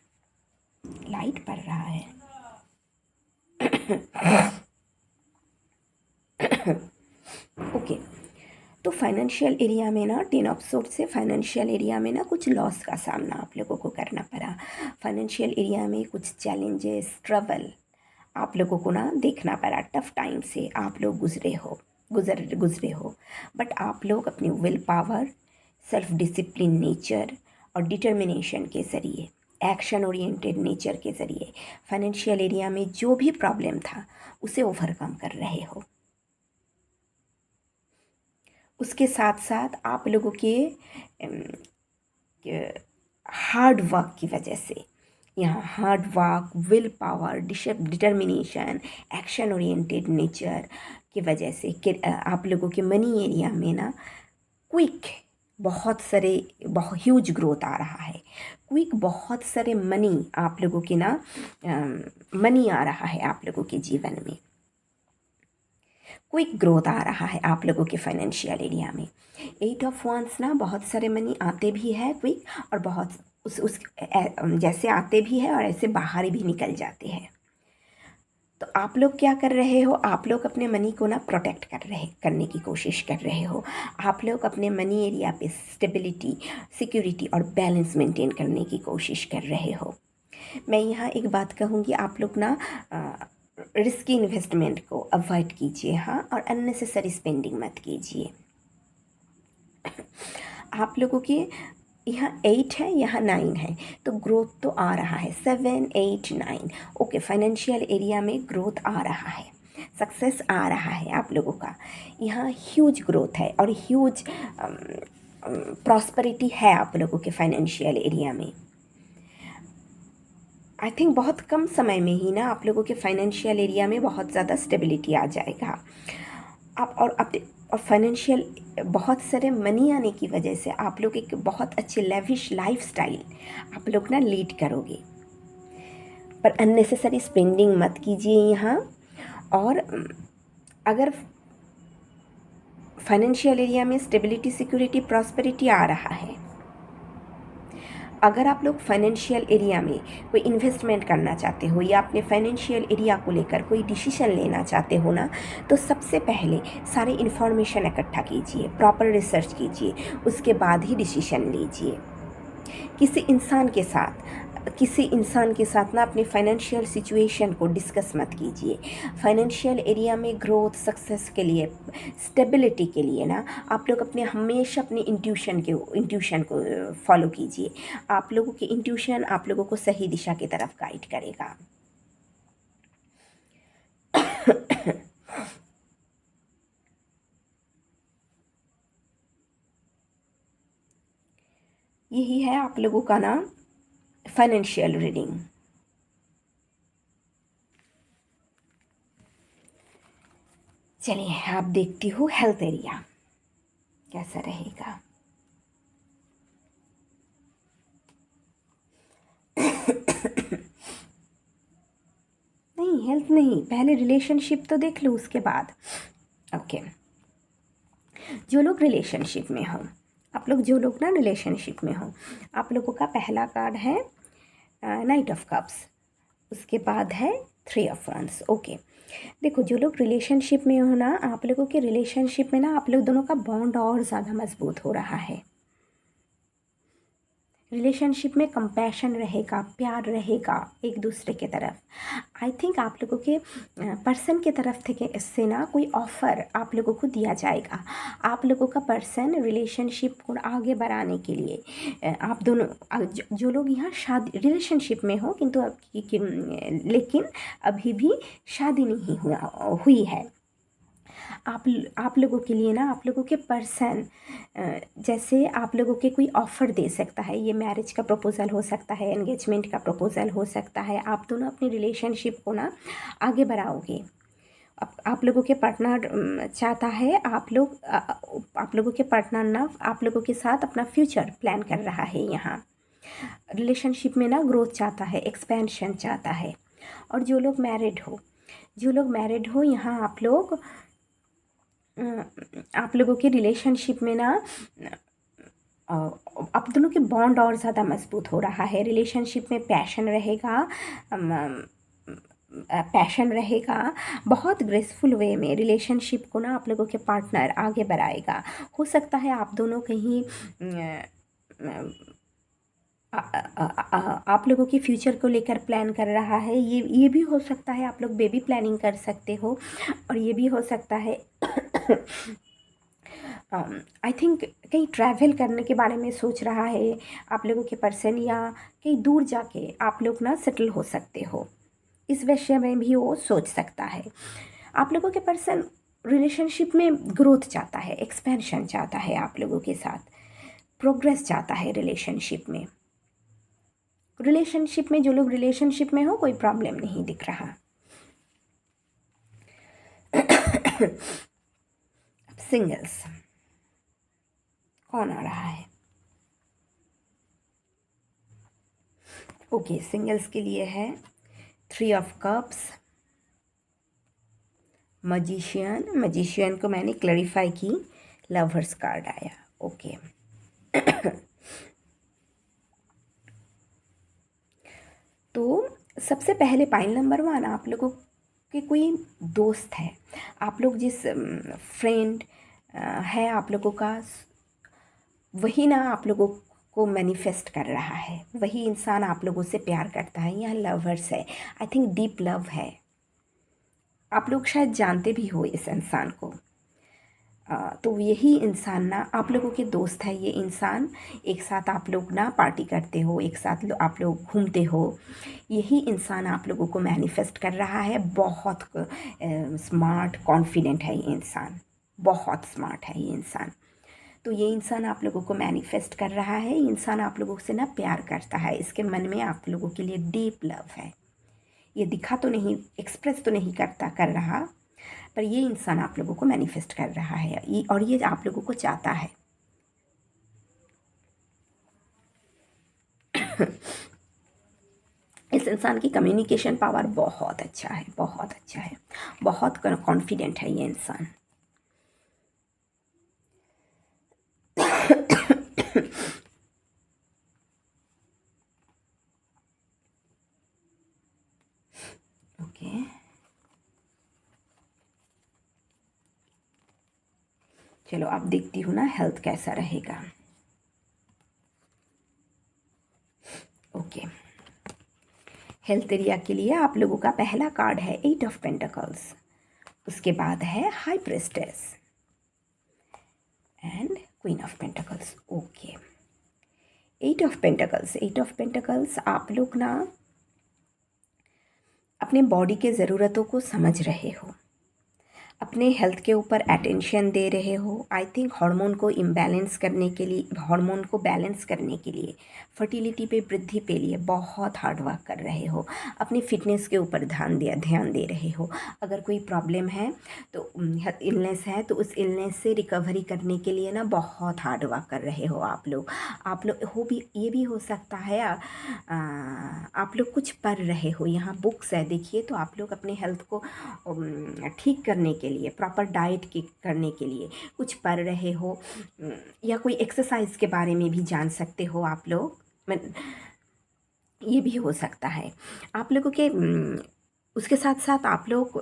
[SPEAKER 1] लाइट पड़ रहा है। ओके, तो फाइनेंशियल एरिया में ना 10 ऑफ सोर्ड से फाइनेंशियल एरिया में ना कुछ लॉस का सामना आप लोगों को करना पड़ा। फाइनेंशियल एरिया में कुछ चैलेंजेस, ट्रबल आप लोगों को ना देखना पड़ा। टफ टाइम से आप लोग गुजरे हो, बट आप लोग अपनी will power, self discipline nature और डिटर्मिनेशन के ज़रिए, एक्शन ओरिएंटेड नेचर के ज़रिए फाइनेंशियल एरिया में जो भी प्रॉब्लम था उसे ओवरकम कर रहे हो। उसके साथ साथ आप लोगों के हार्ड वर्क की वजह से, यहाँ hard work, will power, determination, action oriented nature की वजह से आप लोगों के मनी एरिया में ना क्विक बहुत ह्यूज ग्रोथ आ रहा है। क्विक बहुत सारे मनी आप लोगों के ना मनी आ रहा है आप लोगों के जीवन में। क्विक ग्रोथ आ रहा है आप लोगों के फाइनेंशियल एरिया में। 8 ऑफ वांड्स ना बहुत सारे मनी आते भी है क्विक, और बहुत जैसे आते भी है और ऐसे बाहर भी निकल जाते हैं। तो आप लोग क्या कर रहे हो, आप लोग अपने मनी को ना प्रोटेक्ट करने की कोशिश कर रहे हो। आप लोग अपने मनी एरिया पे स्टेबिलिटी, सिक्योरिटी और बैलेंस मेंटेन करने की कोशिश कर रहे हो। मैं यहाँ एक बात कहूँगी, आप लोग ना रिस्की इन्वेस्टमेंट को अवॉइड कीजिए, हाँ, और अननेसेसरी स्पेंडिंग मत कीजिए। आप लोगों के यहाँ 8 है, यहाँ 9 है, तो ग्रोथ तो आ रहा है। 7, 8, 9, ओके, फाइनेंशियल एरिया में ग्रोथ आ रहा है, सक्सेस आ रहा है आप लोगों का। यहाँ ह्यूज ग्रोथ है और ह्यूज प्रॉस्पेरिटी है आप लोगों के फाइनेंशियल एरिया में। आई थिंक बहुत कम समय में ही ना आप लोगों के फाइनेंशियल एरिया में बहुत ज़्यादा स्टेबिलिटी आ जाएगा। और फाइनेंशियल बहुत सारे मनी आने की वजह से आप लोग एक बहुत अच्छे लेविश लाइफस्टाइल आप लोग ना लीड करोगे। पर अननेसेसरी स्पेंडिंग मत कीजिए यहाँ। और अगर फाइनेंशियल एरिया में स्टेबिलिटी, सिक्योरिटी, प्रॉस्पेरिटी आ रहा है, अगर आप लोग फाइनेंशियल एरिया में कोई इन्वेस्टमेंट करना चाहते हो या अपने फाइनेंशियल एरिया को लेकर कोई डिसीजन लेना चाहते हो ना, तो सबसे पहले सारी इन्फॉर्मेशन इकट्ठा कीजिए, प्रॉपर रिसर्च कीजिए, उसके बाद ही डिसीजन लीजिए। किसी इंसान के साथ ना अपने फाइनेंशियल सिचुएशन को डिस्कस मत कीजिए। फाइनेंशियल एरिया में ग्रोथ, सक्सेस के लिए, स्टेबिलिटी के लिए ना आप लोग हमेशा अपने इंट्यूशन को फॉलो कीजिए। आप लोगों की इंट्यूशन आप लोगों को सही दिशा की तरफ गाइड करेगा। यही है आप लोगों का ना फाइनेंशियल रीडिंग। चलिए आप देखती हूँ हेल्थ एरिया कैसा रहेगा। नहीं, हेल्थ नहीं, पहले रिलेशनशिप तो देख लो उसके बाद। ओके, जो लोग रिलेशनशिप में हो, जो लोग ना रिलेशनशिप में हो, आप लोगों का पहला कार्ड है नाइट ऑफ कप्स, उसके बाद है 3 ऑफ वांड्स। ओके, देखो जो लोग रिलेशनशिप में हो ना, आप लोगों के रिलेशनशिप में ना आप लोग दोनों का बॉन्ड और ज़्यादा मजबूत हो रहा है। रिलेशनशिप में कंपैशन रहेगा, प्यार रहेगा एक दूसरे के तरफ। आई थिंक आप लोगों के पर्सन के तरफ से ना कोई ऑफ़र आप लोगों को दिया जाएगा। आप लोगों का पर्सन रिलेशनशिप को आगे बढ़ाने के लिए आप दोनों जो लोग यहाँ शादी रिलेशनशिप में हो लेकिन अभी भी शादी नहीं हुई है, आप लोगों के लिए ना, आप लोगों के पर्सन जैसे आप लोगों के कोई ऑफ़र दे सकता है। ये मैरिज का प्रपोज़ल हो सकता है, एंगेजमेंट का प्रपोज़ल हो सकता है। आप दोनों अपनी रिलेशनशिप को ना आगे बढ़ाओगे। आप लोगों के पार्टनर चाहता है, आप लोगों के पार्टनर ना आप लोगों के साथ अपना फ्यूचर प्लान कर रहा है। यहाँ रिलेशनशिप में ना ग्रोथ चाहता है, एक्सपेंशन चाहता है। और जो लोग मैरिड हो यहाँ आप लोगों के रिलेशनशिप में ना आप दोनों के बॉन्ड और ज़्यादा मजबूत हो रहा है। रिलेशनशिप में पैशन रहेगा। बहुत ग्रेसफुल वे में रिलेशनशिप को ना आप लोगों के पार्टनर आगे बढ़ाएगा। हो सकता है आप दोनों कहीं आप लोगों के फ्यूचर को लेकर प्लान कर रहा है। ये भी हो सकता है आप लोग बेबी प्लानिंग कर सकते हो। और ये भी हो सकता है आई थिंक कहीं ट्रैवल करने के बारे में सोच रहा है आप लोगों के पर्सन, या कहीं दूर जाके आप लोग ना सेटल हो सकते हो। इस विषय में भी वो सोच सकता है। आप लोगों के पर्सन रिलेशनशिप में ग्रोथ चाहता है, एक्सपेंशन चाहता है, आप लोगों के साथ प्रोग्रेस चाहता है। रिलेशनशिप में जो लोग रिलेशनशिप में हो, कोई प्रॉब्लम नहीं दिख रहा। सिंगल्स कौन आ रहा है? ओके, सिंगल्स के लिए है 3 ऑफ कप्स, मजिशियन को मैंने क्लैरिफाई की, लवर्स कार्ड आया। ओके तो सबसे पहले पॉइंट नंबर 1, आप लोगों के कोई दोस्त है, आप लोग जिस फ्रेंड है आप लोगों का, वही ना आप लोगों को मैनिफेस्ट कर रहा है। वही इंसान आप लोगों से प्यार करता है। यहाँ लवर्स है, आई थिंक डीप लव है। आप लोग शायद जानते भी हो इस इंसान को। तो यही इंसान ना आप लोगों के दोस्त है। ये इंसान, एक साथ आप लोग ना पार्टी करते हो, एक साथ आप लोग घूमते हो। यही इंसान आप लोगों को मैनिफेस्ट कर रहा है। बहुत स्मार्ट कॉन्फिडेंट है ये इंसान, बहुत स्मार्ट है ये इंसान। तो ये इंसान आप लोगों को मैनिफेस्ट कर रहा है। ये इंसान आप लोगों से ना प्यार करता है। इसके मन में आप लोगों के लिए डीप लव है। ये दिखा तो नहीं, एक्सप्रेस तो नहीं कर रहा, पर ये इंसान आप लोगों को मैनिफेस्ट कर रहा है और ये आप लोगों को चाहता है। इस इंसान की कम्युनिकेशन पावर बहुत अच्छा है, बहुत अच्छा है, बहुत कॉन्फिडेंट है ये इंसान। ओके चलो अब देखती हूँ ना हेल्थ कैसा रहेगा। ओके हेल्थ एरिया के लिए आप लोगों का पहला कार्ड है 8 ऑफ पेंटिकल्स, उसके बाद है high प्रेस्टेस and queen of pentacles. Okay 8 of pentacles आप लोग ना अपने बॉडी के ज़रूरतों को समझ रहे हो, अपने हेल्थ के ऊपर अटेंशन दे रहे हो। आई थिंक हार्मोन को इम्बैलेंस करने के लिए, हार्मोन को बैलेंस करने के लिए, फर्टिलिटी पे, वृद्धि पे लिए बहुत हार्ड वर्क कर रहे हो। अपनी फिटनेस के ऊपर ध्यान दे रहे हो। अगर कोई प्रॉब्लम है तो इलनेस है तो उस इलनेस से रिकवरी करने के लिए ना बहुत हार्ड वर्क कर रहे हो आप लोग। हो भी, ये भी हो सकता है आप लोग कुछ पढ़ रहे हो। यहाँ बुक्स है देखिए, तो आप लोग अपने हेल्थ को ठीक करने के लिए, प्रॉपर डाइट की करने के लिए कुछ पढ़ रहे हो, या कोई एक्सरसाइज के बारे में भी जान सकते हो आप लोग। ये भी हो सकता है आप लोगों के उसके साथ साथ आप लोग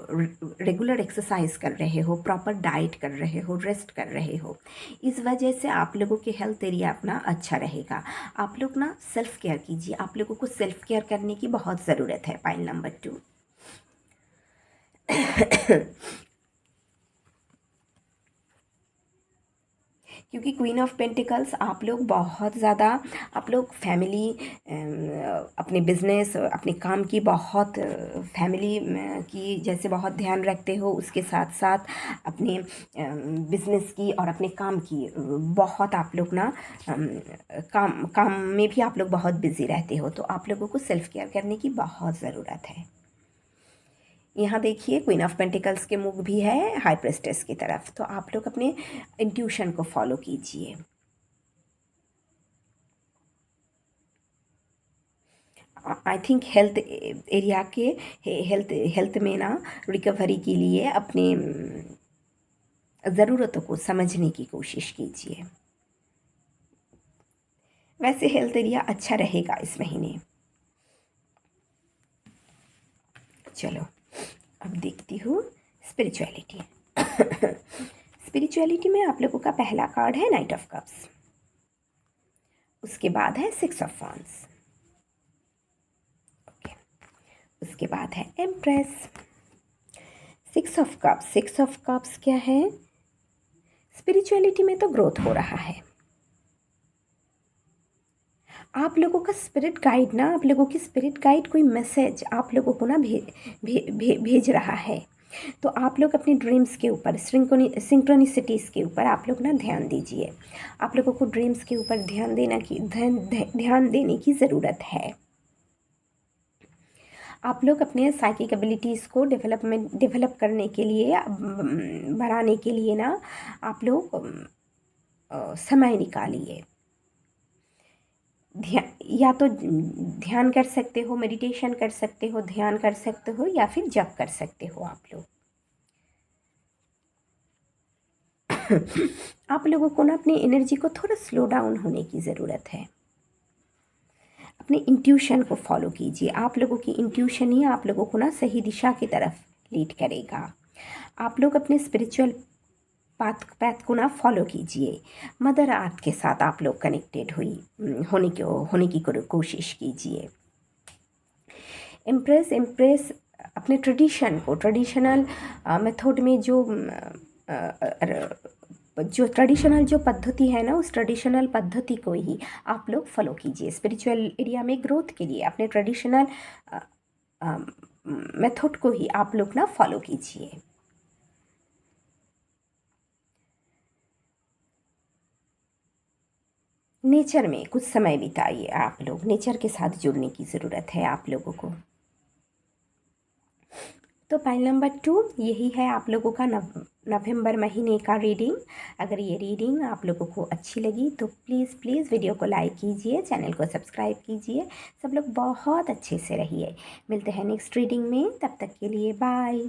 [SPEAKER 1] रेगुलर एक्सरसाइज कर रहे हो, प्रॉपर डाइट कर रहे हो, रेस्ट कर रहे हो। इस वजह से आप लोगों के हेल्थ एरिया अपना अच्छा रहेगा। आप लोग ना सेल्फ केयर कीजिए। आप लोगों को सेल्फ केयर करने की बहुत ज़रूरत है। पॉइंट नंबर 2 क्योंकि क्वीन ऑफ पेंटिकल्स आप लोग बहुत ज़्यादा, आप लोग फैमिली, अपने बिजनेस, अपने काम की बहुत, फैमिली की जैसे बहुत ध्यान रखते हो, उसके साथ साथ अपने बिजनेस की और अपने काम की बहुत आप लोग ना, काम काम में भी आप लोग बहुत बिजी रहते हो। तो आप लोगों को सेल्फ केयर करने की बहुत ज़रूरत है। यहाँ देखिए क्वीन ऑफ पेंटिकल्स के मुख भी है हाई प्रेस्टेस की तरफ। तो आप लोग अपने इंट्यूशन को फॉलो कीजिए। आई थिंक हेल्थ एरिया के, हेल्थ में ना रिकवरी के लिए अपने ज़रूरतों को समझने की कोशिश कीजिए। वैसे हेल्थ एरिया अच्छा रहेगा इस महीने। चलो अब देखती हूँ स्पिरिचुअलिटी। स्पिरिचुअलिटी में आप लोगों का पहला कार्ड है नाइट ऑफ कप्स, उसके बाद है सिक्स ऑफ वॉन्ड्स, ओके, उसके बाद है empress. Six of cups, six of cups क्या है? स्पिरिचुअलिटी में तो ग्रोथ हो रहा है। आप लोगों का स्पिरिट गाइड ना, आप लोगों की स्पिरिट गाइड कोई मैसेज आप लोगों को ना भेज रहा है। तो आप लोग अपने ड्रीम्स के ऊपर, सिंक्रोनिसिटीज़ के ऊपर आप लोग ना ध्यान दीजिए। आप लोगों को ड्रीम्स के ऊपर ध्यान देने की ज़रूरत है। आप लोग अपने साइकिक एबिलिटीज़ को डेवलप करने के लिए, बढ़ाने के लिए ना आप लोग समय निकालिए। या तो ध्यान कर सकते हो, मेडिटेशन कर सकते हो, ध्यान कर सकते हो, या फिर जप कर सकते हो आप लोग। आप लोगों को ना अपनी एनर्जी को थोड़ा स्लो डाउन होने की ज़रूरत है। अपने इंट्यूशन को फॉलो कीजिए। आप लोगों की इंट्यूशन ही आप लोगों को ना सही दिशा की तरफ लीड करेगा। आप लोग अपने स्पिरिचुअल पाथ को ना फॉलो कीजिए। मदर अर्थ के साथ आप लोग कनेक्टेड होने की कोशिश कीजिए। इम्प्रेस अपने ट्रेडिशनल मेथड में जो ट्रेडिशनल जो पद्धति है ना, उस ट्रेडिशनल पद्धति को ही आप लोग फॉलो कीजिए। स्पिरिचुअल एरिया में ग्रोथ के लिए अपने ट्रेडिशनल मेथड को ही आप लोग ना फॉलो कीजिए। नेचर में कुछ समय बिताइए। आप लोग नेचर के साथ जुड़ने की ज़रूरत है आप लोगों को। तो पाइल नंबर 2 यही है आप लोगों का नवंबर महीने का रीडिंग। अगर ये रीडिंग आप लोगों को अच्छी लगी तो प्लीज़ वीडियो को लाइक कीजिए, चैनल को सब्सक्राइब कीजिए। सब लोग बहुत अच्छे से रहिए। मिलते हैं नेक्स्ट रीडिंग में, तब तक के लिए बाय।